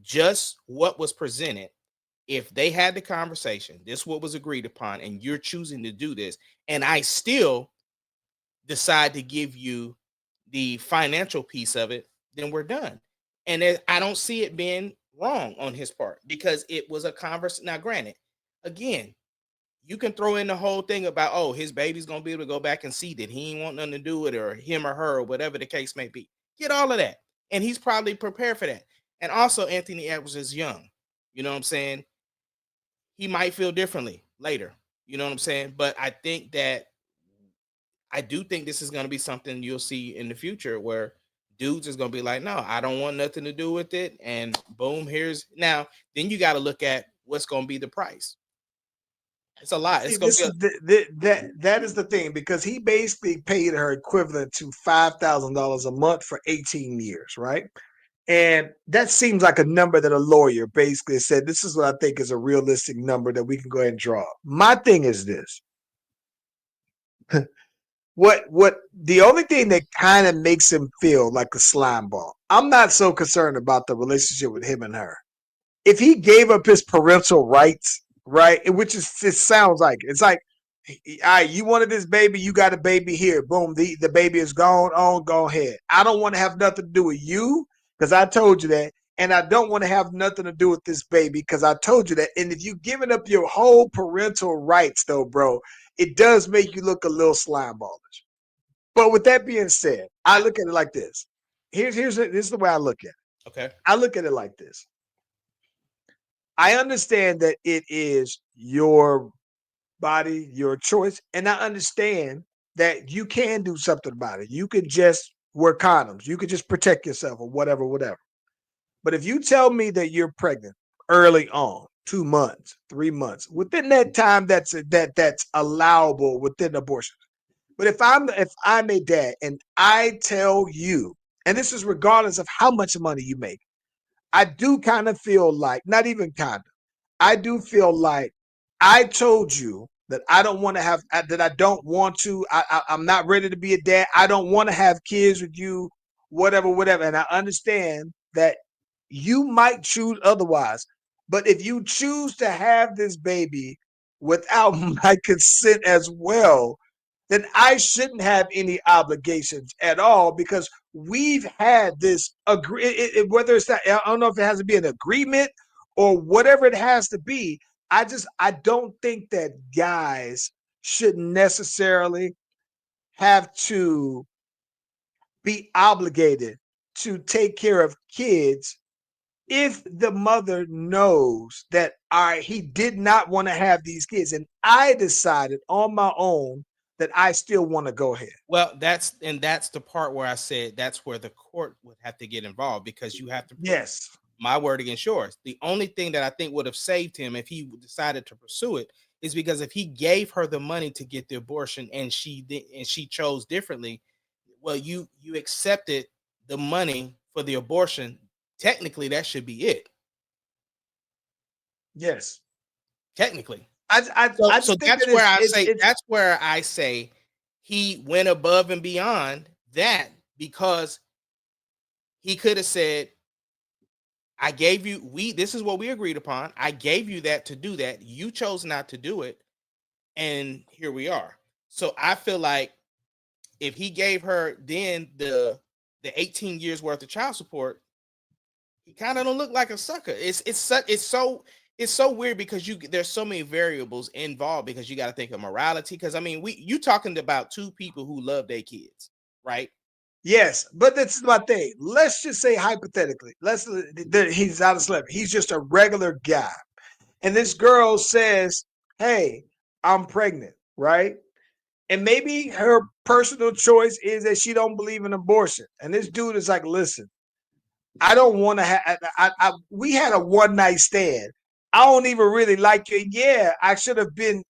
just what was presented, if they had the conversation, this what was agreed upon, and you're choosing to do this, and I still decide to give you the financial piece of it, then we're done. And I don't see it being wrong on his part because it was a conversation. Now, granted, again, you can throw in the whole thing about, oh, his baby's gonna be able to go back and see that he ain't want nothing to do with it, or him or her, or whatever the case may be. Get all of that, and he's probably prepared for that. And also, Anthony Edwards is young. You know what I'm saying? He might feel differently later. You know what I'm saying? But I do think this is going to be something you'll see in the future where dudes is going to be like, no, I don't want nothing to do with it. And boom, then you got to look at what's going to be the price. It's a lot. It's going to be that is the thing, because he basically paid her equivalent to $5,000 a month for 18 years, right? And that seems like a number that a lawyer basically said, this is what I think is a realistic number that we can go ahead and draw. My thing is this. What the only thing that kind of makes him feel like a slime ball, I'm not so concerned about the relationship with him and her. If he gave up his parental rights, right, which is, it sounds like it's like, all right, you wanted this baby, you got a baby here. Boom, the baby is gone on, go ahead. I don't want to have nothing to do with you because I told you that. And I don't want to have nothing to do with this baby because I told you that. And if you've given up your whole parental rights, though, bro, it does make you look a little slime ballish. But with that being said, I look at it like this. This is the way I look at it. Okay. I look at it like this. I understand that it is your body, your choice, and I understand that you can do something about it. You could just wear condoms. You could just protect yourself or whatever. But if you tell me that you're pregnant early on, 2 months, 3 months, within that time, that's allowable within abortion. But if I'm a dad and I tell you, and this is regardless of how much money you make, I do kind of feel like, not even kind of, I do feel like I told you that I don't want to have, that I don't want to, I'm not ready to be a dad. I don't want to have kids with you, whatever. And I understand that you might choose otherwise. But if you choose to have this baby without my consent as well, then I shouldn't have any obligations at all because we've had this whether it's that, I don't know if it has to be an agreement or whatever it has to be. I don't think that guys should necessarily have to be obligated to take care of kids if the mother knows that he did not want to have these kids and I decided on my own that I still want to go ahead. Well, that's the part where I said that's where the court would have to get involved because you have to Yes. my word against yours. The only thing that I think would have saved him if he decided to pursue it is because if he gave her the money to get the abortion and she chose differently, well, you accepted the money for the abortion. Technically, that should be it. Yes. Technically. So that's where I say he went above and beyond that because he could have said, I gave you, this is what we agreed upon. I gave you that to do that. You chose not to do it. And here we are. So I feel like if he gave her then the 18 years worth of child support, he kind of don't look like a sucker. It's so weird because there's so many variables involved because you got to think of morality. Because I mean, you talking about two people who love their kids, right? Yes, but this is my thing. Let's just say hypothetically, he's out of celebrity. He's just a regular guy, and this girl says, "Hey, I'm pregnant," right? And maybe her personal choice is that she don't believe in abortion, and this dude is like, "Listen, I don't want to have. We had a one night stand. I don't even really like you. Yeah, I should have been.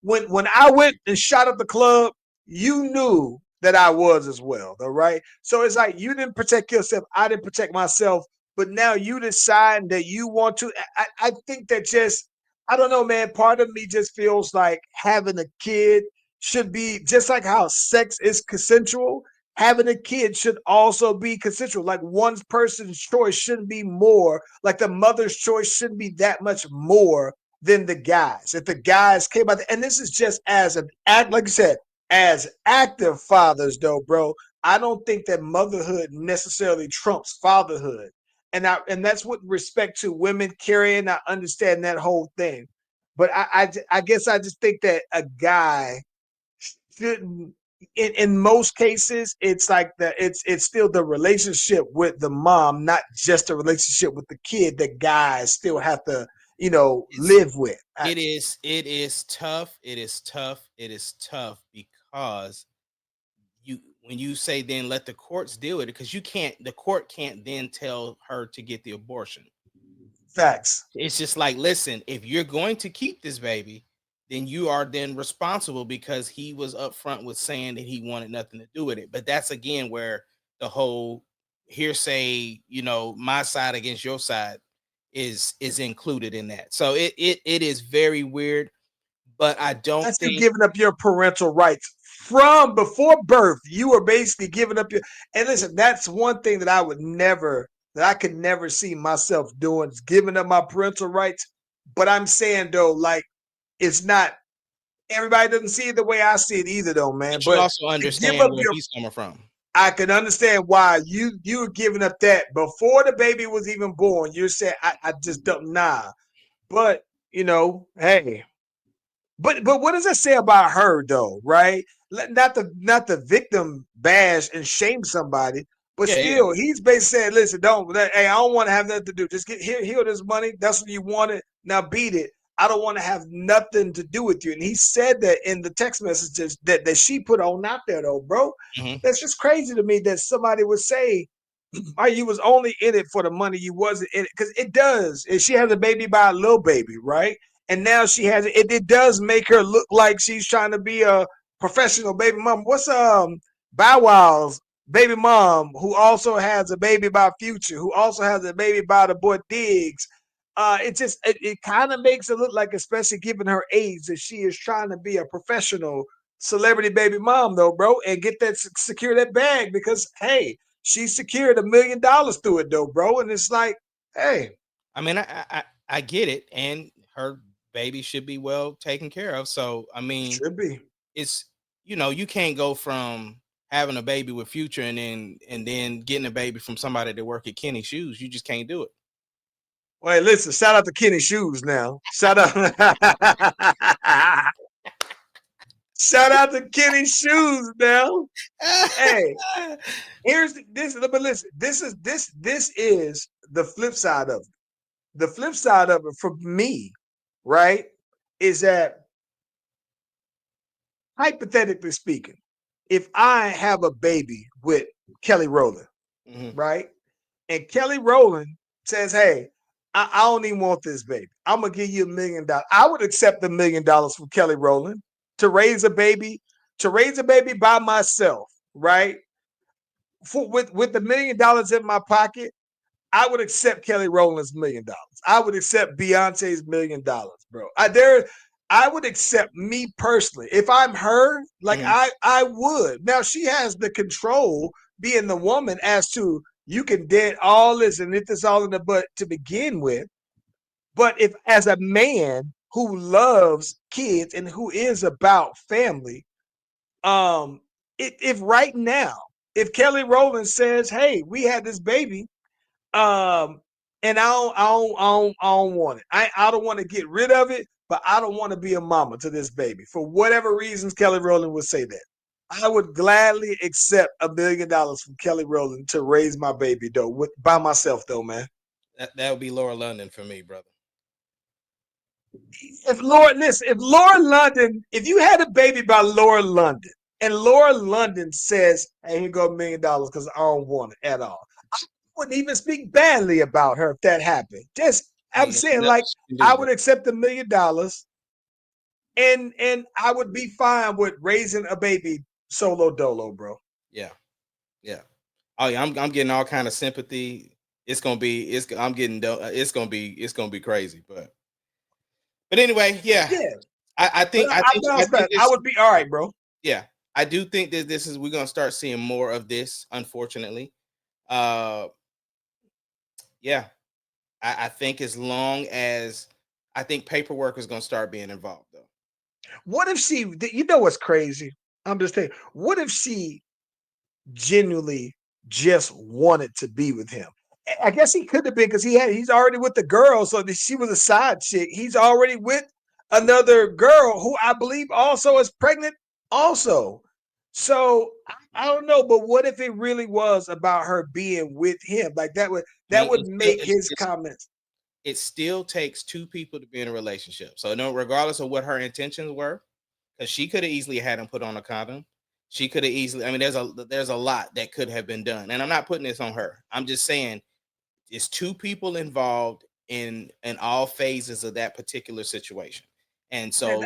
When I went and shot up the club, you knew that I was as well. All right. So it's like you didn't protect yourself. I didn't protect myself. But now you decide that you want to. I think that just I don't know, man. Part of me just feels like having a kid should be just like how sex is consensual, having a kid should also be consensual. Like one person's choice shouldn't be more, like the mother's choice shouldn't be that much more than the guys. If the guys came out, and this is just as an act, like you said, as active fathers, though, bro, I don't think that motherhood necessarily trumps fatherhood. And that's with respect to women carrying. I understand that whole thing. But I guess I just think that a guy shouldn't in most cases it's like it's still the relationship with the mom, not just a relationship with the kid that guys still have to live with. It is tough because when you say then let the courts deal with it, because the court can't then tell her to get the abortion. Facts. It's just like, listen, if you're going to keep this baby, then you are then responsible because he was upfront with saying that he wanted nothing to do with it. But that's again where the whole hearsay, my side against your side is included in that. So it is very weird, but I don't That's you think giving up your parental rights from before birth. You are basically giving up your. And listen, that's one thing that I could never see myself doing is giving up my parental rights. But I'm saying though, like it's not everybody doesn't see it the way I see it either, though, man. but you But also to give understand up where your, he's coming from. I can understand why you're giving up that before the baby was even born. You're saying I just don't but hey, but what does that say about her though, right? Not the victim bash and shame somebody, but Yeah, yeah. still, he's basically saying, "Listen, hey, I don't want to have nothing to do. Just get here this money. That's what you wanted. Now beat it. I don't want to have nothing to do with you." And he said that in the text messages that she put on out there, though, bro. Mhm. That's just crazy to me that somebody would say, "Oh, you was only in it for the money. You wasn't in it because it does." And she has a baby by a little baby, right? And now she has it. It does make her look like she's trying to be a professional baby mom. What's Bow Wow's baby mom who also has a baby by Future, who also has a baby by the boy Diggs? It kind of makes it look like, especially given her age, that she is trying to be a professional celebrity baby mom, though, bro, and get that secure that bag because hey, she secured $1 million through it, though, bro. And it's like, hey, I mean, I get it, and her baby should be well taken care of. So I mean, should be. it's you can't go from having a baby with Future and then getting a baby from somebody that work at Kenny Shoes. You just can't do it. Wait, listen, shout out to Kenny Shoes now. Shout out. Shout out to Kenny Shoes now. Hey, but listen, this is the flip side of it. The flip side of it for me, right, is that hypothetically speaking, if I have a baby with Kelly Rowland, Mhm. right? And Kelly Rowland says, "Hey, I don't even want this baby. I'm gonna give you $1 million." I would accept $1 million from Kelly Rowland to raise a baby, by myself, right? With $1 million in my pocket, I would accept Kelly Rowland's $1 million. I would accept Beyonce's $1 million, bro. I would accept me personally. If I'm her, like Mhm. I would. Now she has the control, being the woman, as to you can dead all this and hit this all in the butt to begin with. But if as a man who loves kids and who is about family, if right now, if Kelly Rowland says, "Hey, we had this baby, um, and I don't want it. I don't want to get rid of it, but I don't want to be a mama to this baby for whatever reasons." Kelly Rowland would say that. I would gladly accept $1 million from Kelly Rowland to raise my baby though, by myself though, man. That would be Laura London for me, brother. If Laura London, if you had a baby by Laura London, and Laura London says, "Hey, here go $1 million because I don't want it at all," wouldn't even speak badly about her if that happened. I'm Ain't saying, nothing like, she can do, I bro. would accept $1 million, and I would be fine with raising a baby solo dolo, bro. Yeah, yeah. Oh yeah, I'm getting all kind of sympathy. It's gonna be I'm getting it's gonna be crazy, but anyway, yeah. Yeah, I but think I, I I think I bounce think back. I this would be all right, bro. yeah. I do think that this is we're gonna start seeing more of this, unfortunately. Uh yeah. I think as long as I think paperwork is gonna start being involved though. What if she? You know what's crazy? I'm just saying. What if she genuinely just wanted to be with him? I guess he could have been because he's already with the girl, so she was a side chick. He's already with another girl who I believe also is pregnant, also. So I don't know, but what if it really was about her being with him? Like that would I mean, make his comments. it still takes two people to be in a relationship. So no, regardless of what her intentions were, because she could have easily had him put on a condom. She could have easily. I mean, there's a lot that could have been done, and I'm not putting this on her. I'm just saying it's two people involved in all phases of that particular situation, and And so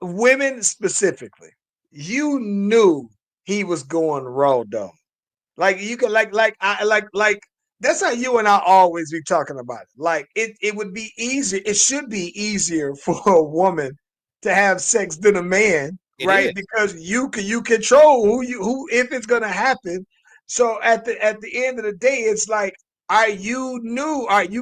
women specifically, you knew he was going raw dog. Like you can like that's how you and I always be talking about it. Like it would be easier. It should be easier for a woman to have sex than a man, It right? is. Because you control who if it's gonna happen. So at the end of the day, it's like, you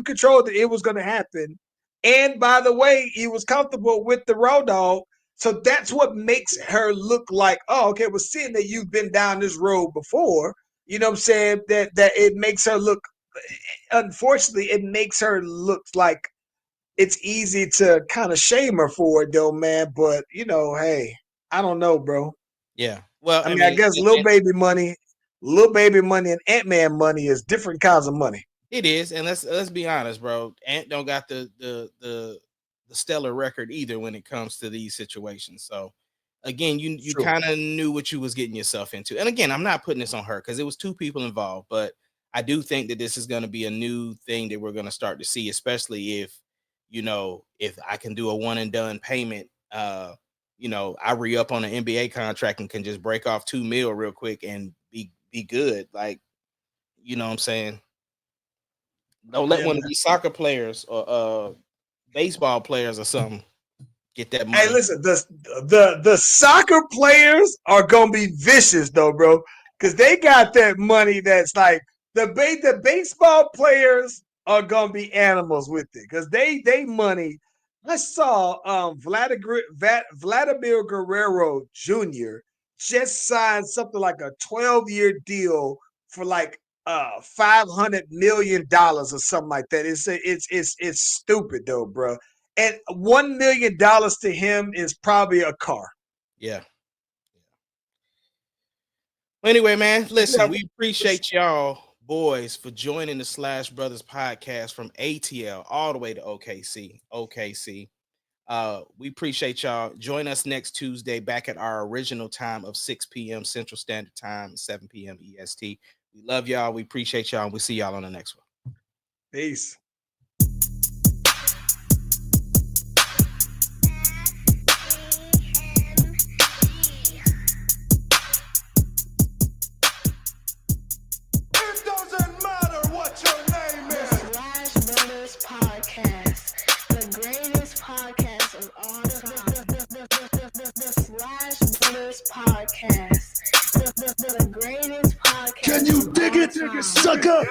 controlled that it was gonna happen. And by the way, he was comfortable with the road dog. So that's what makes her look like, oh, okay, well, seeing that you've been down this road before, you know what I'm saying? That it makes her look, unfortunately, it makes her look like it's easy to kind of shame her for it though, man. But hey, I don't know, bro. Yeah. Well, I I mean, I mean, guess little baby money and Ant-Man money is different kinds of money. it is, and let's be honest, bro. Ant don't got the stellar record either when it comes to these situations. So again, you True. kind of knew what you was getting yourself into. And again, I'm not putting this on her because it was two people involved, but I do think that this is going to be a new thing that we're going to start to see, especially if I can do a one and done payment. I re-up on an NBA contract and can just break off $2 million real quick and be good. Like, you know what I'm saying? Don't let Yeah, one man. of these soccer players or baseball players or something get that Hey, money. listen, the soccer players are gonna be vicious though, bro, because they got that money. That's like the baseball players are gonna be animals with it because they money. I saw Vladimir Guerrero Jr. just signed something like a 12-year deal for like $500 million or something like that. It's stupid though, bro. And $1 million to him is probably a car. Yeah. Well, anyway, man, listen, Yeah, we appreciate y'all boys for joining the Slash Brothers podcast from ATL all the way to OKC. We appreciate y'all. Join us next Tuesday back at our original time of 6 p.m. Central Standard Time, 7 p.m. EST. We love y'all. We appreciate y'all. And we'll see y'all on the next one. peace. It doesn't matter what your name is. Slash Brothers Podcast, the greatest podcast of all time. The Slash Brothers Podcast, the greatest podcast. Can you of dig all it, time. sucker?